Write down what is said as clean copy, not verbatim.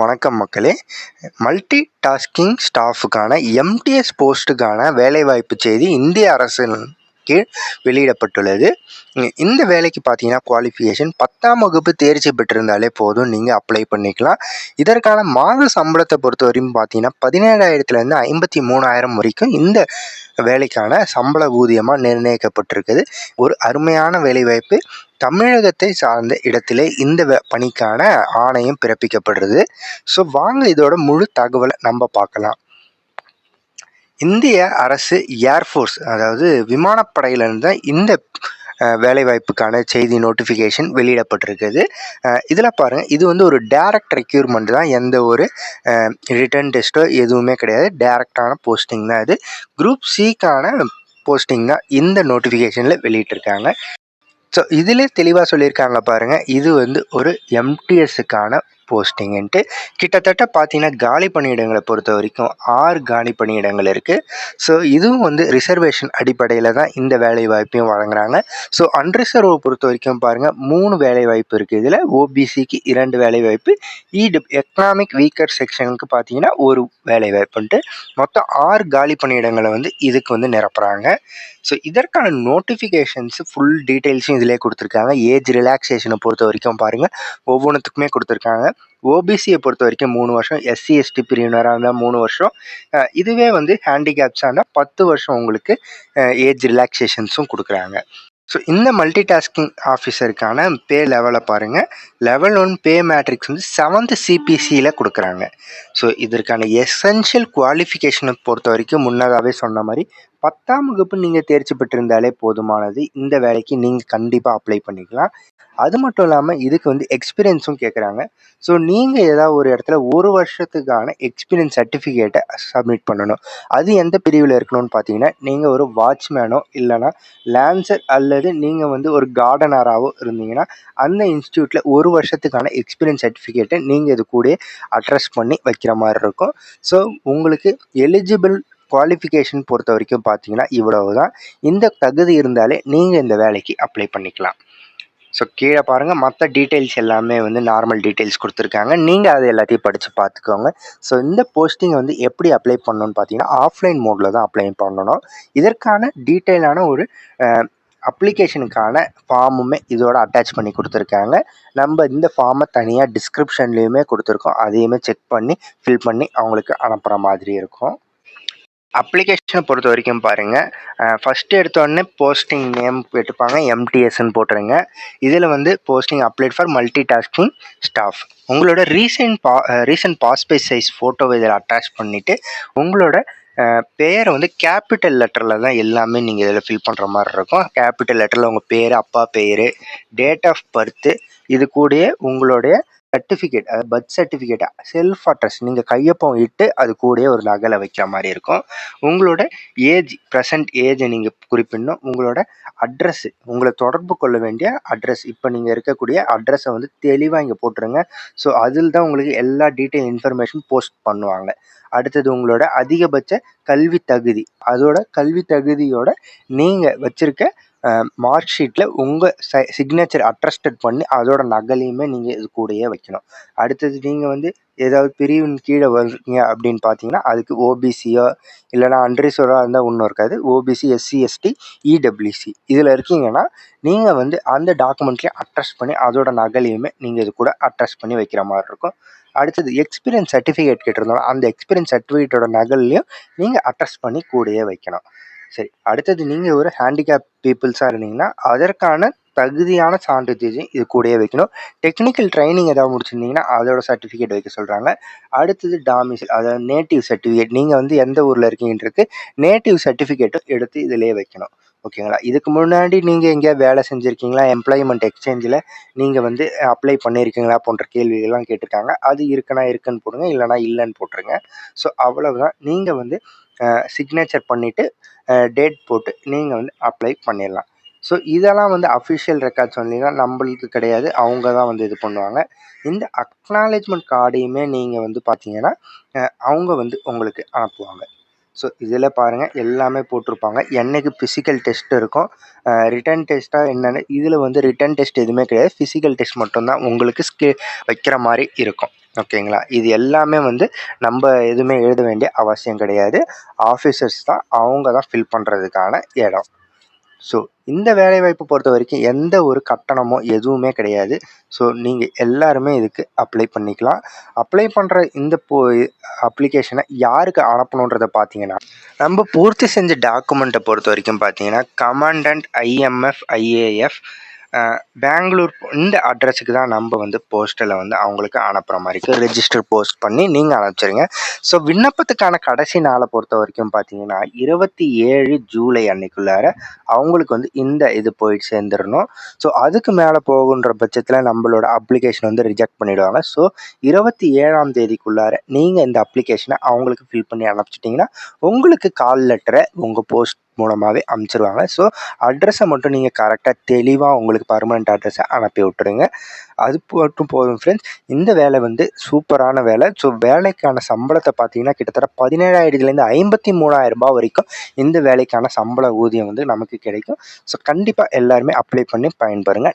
வணக்கம் மக்களே. Multi tasking ஸ்டாஃபுக்கான MTS போஸ்ட்டுக்கான வேலைவாய்ப்பு செய்தி இந்திய அரசின் கீழ் வெளியிடப்பட்டுள்ளது. இந்த வேலைக்கு பார்த்தீங்கன்னா குவாலிஃபிகேஷன் 10ஆம் வகுப்பு தேர்ச்சி பெற்றிருந்தாலே போதும், நீங்கள் அப்ளை பண்ணிக்கலாம். இதற்கான மாத சம்பளத்தை பொறுத்த வரையும் பார்த்தீங்கன்னா 17,000லேருந்து 53,000 வரைக்கும் இந்த வேலைக்கான சம்பள ஊதியமாக நிர்ணயிக்கப்பட்டிருக்குது. ஒரு அருமையான வேலைவாய்ப்பு. தமிழகத்தை சார்ந்த இடத்திலே இந்த பணிக்கான ஆணையம் பிறப்பிக்கப்படுறது. ஸோ வாங்க இதோட முழு தகவலை நம்ம பார்க்கலாம். இந்திய அரசு ஏர்ஃபோர்ஸ், அதாவது விமானப்படையிலிருந்து தான் இந்த வேலைவாய்ப்புக்கான செய்தி நோட்டிஃபிகேஷன் வெளியிடப்பட்டிருக்குது. இதில் பாருங்கள், இது வந்து ஒரு டைரக்ட் ரெக்யூர்மெண்ட் தான், எந்த ஒரு ரிட்டன் டெஸ்ட்டோ எதுவுமே கிடையாது. டைரக்டான போஸ்டிங் தான் இது. குரூப் சிக்கான போஸ்டிங் தான் இந்த நோட்டிஃபிகேஷனில் வெளியிட்டிருக்காங்க. ஸோ இதிலே தெளிவாக சொல்லியிருக்காங்க பாருங்கள், இது வந்து ஒரு எம்டிஎஸ்ஸுக்கான போஸ்டிங்ன்ட்டு. கிட்டத்தட்ட பார்த்தீங்கன்னா காலி பணியிடங்களை பொறுத்த வரைக்கும் 6 காலி பணியிடங்கள் இருக்குது. ஸோ இதுவும் வந்து ரிசர்வேஷன் அடிப்படையில் தான் இந்த வேலை வாய்ப்பையும் வழங்குறாங்க. ஸோ அன்ரிசர்வை பொறுத்த வரைக்கும் பாருங்கள் 3 வேலை வாய்ப்பு இருக்குது. இதில் ஓபிசிக்கு 2 வேலை வாய்ப்பு, எக்கனாமிக் வீக்கர் செக்ஷனுக்கு பார்த்தீங்கன்னா 1 வேலை வாய்ப்புன்ட்டு மொத்தம் 6 காலி பணியிடங்களை வந்து இதுக்கு வந்து நிரப்புறாங்க. ஸோ இதற்கான நோட்டிஃபிகேஷன்ஸு ஃபுல் டீட்டெயில்ஸும் இதிலே கொடுத்துருக்காங்க. ஏஜ் ரிலாக்ஸேஷனை பொறுத்த வரைக்கும் பாருங்கள் ஒவ்வொன்றுத்துக்குமே கொடுத்துருக்காங்க. ஓபிசியை பொறுத்த வரைக்கும் 3 வருஷம், எஸ்சி எஸ்டி பிரிவினராக இருந்தால் 3 வருஷம், இதுவே வந்து ஹேண்டிகேப்ஸாக இருந்தால் 10 வருஷம் உங்களுக்கு ஏஜ் ரிலாக்ஸேஷன்ஸும் கொடுக்குறாங்க. ஸோ இந்த மல்டி டாஸ்கிங் ஆஃபீஸருக்கான பே லெவலை பாருங்கள். லெவல் 1 பே மேட்ரிக்ஸ் வந்து 7th சிபிசியில் கொடுக்குறாங்க. ஸோ இதற்கான எசென்ஷியல் குவாலிஃபிகேஷனை பொறுத்த வரைக்கும் முன்னதாகவே சொன்ன மாதிரி 10ஆம் வகுப்பு நீங்கள் தேர்ச்சி பெற்றிருந்தாலே போதுமானது. இந்த வேலைக்கு நீங்கள் கண்டிப்பாக அப்ளை பண்ணிக்கலாம். அது மட்டும் இல்லாமல் இதுக்கு வந்து எக்ஸ்பீரியன்ஸும் கேட்குறாங்க. ஸோ நீங்கள் ஏதாவது ஒரு இடத்துல 1 வருஷத்துக்கான எக்ஸ்பீரியன்ஸ் சர்டிஃபிகேட்டை சப்மிட் பண்ணணும். அது எந்த பிரிவில் இருக்கணும்னு பார்த்தீங்கன்னா, நீங்கள் ஒரு வாட்ச்மேனோ இல்லைனா லான்சர் அல்லது நீங்கள் வந்து ஒரு கார்டனராகவோ இருந்தீங்கன்னா அந்த இன்ஸ்டியூட்டில் 1 வருஷத்துக்கான எக்ஸ்பீரியன்ஸ் சர்டிஃபிகேட்டை நீங்கள் இது கூட அட்ரஸ் பண்ணி வைக்கிற மாதிரி இருக்கும். ஸோ உங்களுக்கு எலிஜிபிள் குவாலிஃபிகேஷன் பொறுத்த வரைக்கும் பார்த்தீங்கன்னா இவ்வளவு தான். இந்த தகுதி இருந்தாலே நீங்கள் இந்த வேலைக்கு அப்ளை பண்ணிக்கலாம். ஸோ கீழே பாருங்கள், மற்ற டீட்டெயில்ஸ் எல்லாமே வந்து நார்மல் டீட்டெயில்ஸ் கொடுத்துருக்காங்க. நீங்கள் அதை எல்லாத்தையும் படித்து பார்த்துக்கோங்க. ஸோ இந்த போஸ்டிங்கை வந்து எப்படி அப்ளை பண்ணணும்னு பார்த்தீங்கன்னா ஆஃப்லைன் மோடில் தான் அப்ளை பண்ணணும். இதற்கான டீட்டெயிலான ஒரு அப்ளிகேஷனுக்கான ஃபார்முமே இதோட அட்டாச் பண்ணி கொடுத்துருக்காங்க. நம்ம இந்த ஃபார்மை தனியாக டிஸ்கிரிப்ஷன்லேயுமே கொடுத்துருக்கோம். அதையுமே செக் பண்ணி ஃபில் பண்ணி அவங்களுக்கு அனுப்புகிற மாதிரி இருக்கும். அப்ளிகேஷனை பொறுத்த வரைக்கும் பாருங்கள், ஃபஸ்ட்டு எடுத்தோடனே போஸ்டிங் நேம் கேட்டுப்பாங்க, எம்டிஎஸ்ன்னு போட்டுருங்க. இதில் வந்து posting applied for multi tasking staff. உங்களோட ரீசன்ட் பாஸ்போர்ட் சைஸ் ஃபோட்டோவை இதில் அட்டாச் பண்ணிவிட்டு உங்களோட பேரை வந்து கேபிட்டல் லெட்டரில் தான் எல்லாமே நீங்கள் இதில் ஃபில் பண்ணுற மாதிரி இருக்கும். கேபிட்டல் லெட்டரில் உங்கள் பேர், அப்பா பேர், டேட் ஆஃப் பர்த்து, இது கூடயே உங்களுடைய சர்டிஃபிகேட், அதாவது பர்த் சர்டிஃபிகேட், செல்ஃப் அட்ரஸ், நீங்கள் கையொப்பம் இட்டு அது கூடயே ஒரு நகலை வைக்கிற மாதிரி இருக்கும். உங்களோட ஏஜ், ப்ரெசன்ட் ஏஜை நீங்கள் குறிப்பிடணும். உங்களோட அட்ரஸ்ஸு, உங்களை தொடர்பு கொள்ள வேண்டிய அட்ரஸ், இப்போ நீங்கள் இருக்கக்கூடிய அட்ரஸை வந்து தெளிவாக இங்கே போட்டுருங்க. ஸோ அதில் தான் உங்களுக்கு எல்லா டீட்டெயில் இன்ஃபர்மேஷன் போஸ்ட் பண்ணுவாங்க. அடுத்தது உங்களோட அதிகபட்ச கல்வி தகுதி, அதோட கல்வி தகுதியோட நீங்கள் வச்சுருக்க மார்க் ஷீட்டில் உங்கள் சிக்னேச்சர் அட்ரஸ்டட் பண்ணி அதோட நகலையுமே நீங்கள் இது கூடயே வைக்கணும். அடுத்தது நீங்கள் வந்து ஏதாவது பிரிவின் கீழே வருவீங்க அப்படின்னு பார்த்தீங்கன்னா அதுக்கு ஓபிசியோ இல்லைனா அன்ரிசர்வாக இருந்தால் ஒன்றும் இருக்காது. ஓபிசி, எஸ்சி, எஸ்டி, இடபிள்யூசி இதில் இருக்கீங்கன்னா நீங்கள் வந்து அந்த டாக்குமெண்ட்லேயும் அட்ரஸ் பண்ணி அதோட நகலையுமே நீங்கள் இது கூட அட்ரஸ் பண்ணி வைக்கிற மாதிரி இருக்கும். அடுத்தது எக்ஸ்பீரியன்ஸ் சர்டிஃபிகேட் கேட்டிருந்தாலும் அந்த எக்ஸ்பீரியன்ஸ் சர்டிஃபிகேட்டோட நகல்லையும் நீங்கள் அட்ரஸ் பண்ணி கூடயே வைக்கணும். சரி, அடுத்தது நீங்கள் ஒரு ஹேண்டிகேப் பீப்புள்ஸாக இருந்தீங்கன்னா அதற்கான தகுதியான சான்றிதழையும் இது கூடயே வைக்கணும். டெக்னிக்கல் ட்ரைனிங் ஏதாவது முடிச்சிருந்தீங்கன்னா அதோட சர்டிஃபிகேட் வைக்க சொல்கிறாங்க. அடுத்தது டாமிசைல், அதாவது நேட்டிவ் சர்டிஃபிகேட், நீங்கள் வந்து எந்த ஊரில் இருக்கீங்கன்றது நேட்டிவ் சர்டிஃபிகேட்டும் எடுத்து இதிலே வைக்கணும். ஓகேங்களா? இதுக்கு முன்னாடி நீங்கள் எங்கேயாவது வேலை செஞ்சுருக்கீங்களா, எம்ப்ளாய்மெண்ட் எக்ஸ்சேஞ்சில் நீங்கள் வந்து அப்ளை பண்ணியிருக்கீங்களா போன்ற கேள்விகள்லாம் கேட்டிருக்காங்க. அது இருக்குன்னு போடுங்க, இல்லைனா இல்லைன்னு போட்டுருங்க. ஸோ அவ்வளவுதான். நீங்கள் வந்து சிக்னேச்சர் பண்ணிவிட்டு டேட் போட்டு நீங்கள் வந்து அப்ளை பண்ணிடலாம். ஸோ இதெல்லாம் வந்து அஃபிஷியல் ரெக்கார்ட்ஸ் வந்தீங்கன்னா நம்மளுக்கு கிடையாது, அவங்க தான் வந்து இது பண்ணுவாங்க. இந்த அக்னாலேஜ்மெண்ட் கார்டையுமே நீங்கள் வந்து பார்த்தீங்கன்னா அவங்க வந்து உங்களுக்கு அனுப்புவாங்க. ஸோ இதில் பாருங்கள் எல்லாமே போட்டிருப்பாங்க. என்னைக்கு ஃபிசிக்கல் டெஸ்ட் இருக்கும், ரிட்டன் டெஸ்ட்டாக என்னென்னு. இதில் வந்து ரிட்டன் டெஸ்ட் எதுவுமே கிடையாது, ஃபிசிக்கல் டெஸ்ட் மட்டும்தான் உங்களுக்கு வைக்கிற மாதிரி இருக்கும். ஓகேங்களா? இது எல்லாமே வந்து நம்ம எதுவுமே எழுத வேண்டிய அவசியம் கிடையாது. ஆஃபீஸர்ஸ் தான் அவங்க தான் ஃபில் பண்ணுறதுக்கான இடம். ஸோ இந்த வேலைவாய்ப்பு பொறுத்த வரைக்கும் எந்த ஒரு கட்டணமோ எதுவுமே கிடையாது. ஸோ நீங்கள் எல்லாருமே இதுக்கு அப்ளை பண்ணிக்கலாம். அப்ளை பண்ணுற இந்த அப்ளிகேஷனை யாருக்கு அனுப்பணுன்றதை பார்த்தீங்கன்னா, நம்ம பூர்த்தி செஞ்ச டாக்குமெண்ட்டை பொறுத்த வரைக்கும் பார்த்தீங்கன்னா, கமாண்டன்ட் IMF IAF பெங்களூர் இந்த அட்ரஸுக்கு தான் நம்ம வந்து போஸ்ட்டில் வந்து அவங்களுக்கு அனுப்புகிற மாதிரிக்கு ரெஜிஸ்டர் போஸ்ட் பண்ணி நீங்கள் அனுப்பிச்சிருங்க. ஸோ விண்ணப்பத்துக்கான கடைசி நாளை பொறுத்த வரைக்கும் பார்த்தீங்கன்னா 27 ஜூலை அன்னைக்குள்ளார அவங்களுக்கு வந்து இந்த இது போய் சேர்ந்துடணும். ஸோ அதுக்கு மேலே போகுன்ற பட்சத்தில் நம்மளோட அப்ளிகேஷன் வந்து ரிஜெக்ட் பண்ணிவிடுவாங்க. ஸோ 27ஆம் தேதிக்குள்ளார நீங்கள் இந்த அப்ளிகேஷனை அவங்களுக்கு ஃபில் பண்ணி அனுப்பிச்சிட்டிங்கன்னா உங்களுக்கு கால் லெட்டரை உங்கள் போஸ்ட் மூலமாகவே அனுப்பிச்சிருவாங்க. ஸோ அட்ரஸை மட்டும் நீங்கள் கரெக்டாக தெளிவாக உங்களுக்கு பர்மனெண்ட் அட்ரஸை அனுப்பி விட்டுருங்க. அது மட்டும் போதும் ஃப்ரெண்ட்ஸ். இந்த வேலை வந்து சூப்பரான வேலை. ஸோ வேலைக்கான சம்பளத்தை பார்த்தீங்கன்னா கிட்டத்தட்ட 17,000லேருந்து 53,000 வரைக்கும் இந்த வேலைக்கான சம்பள ஊதியம் வந்து நமக்கு கிடைக்கும். ஸோ கண்டிப்பாக எல்லாருமே அப்ளை பண்ணி பயன்பெறுங்க.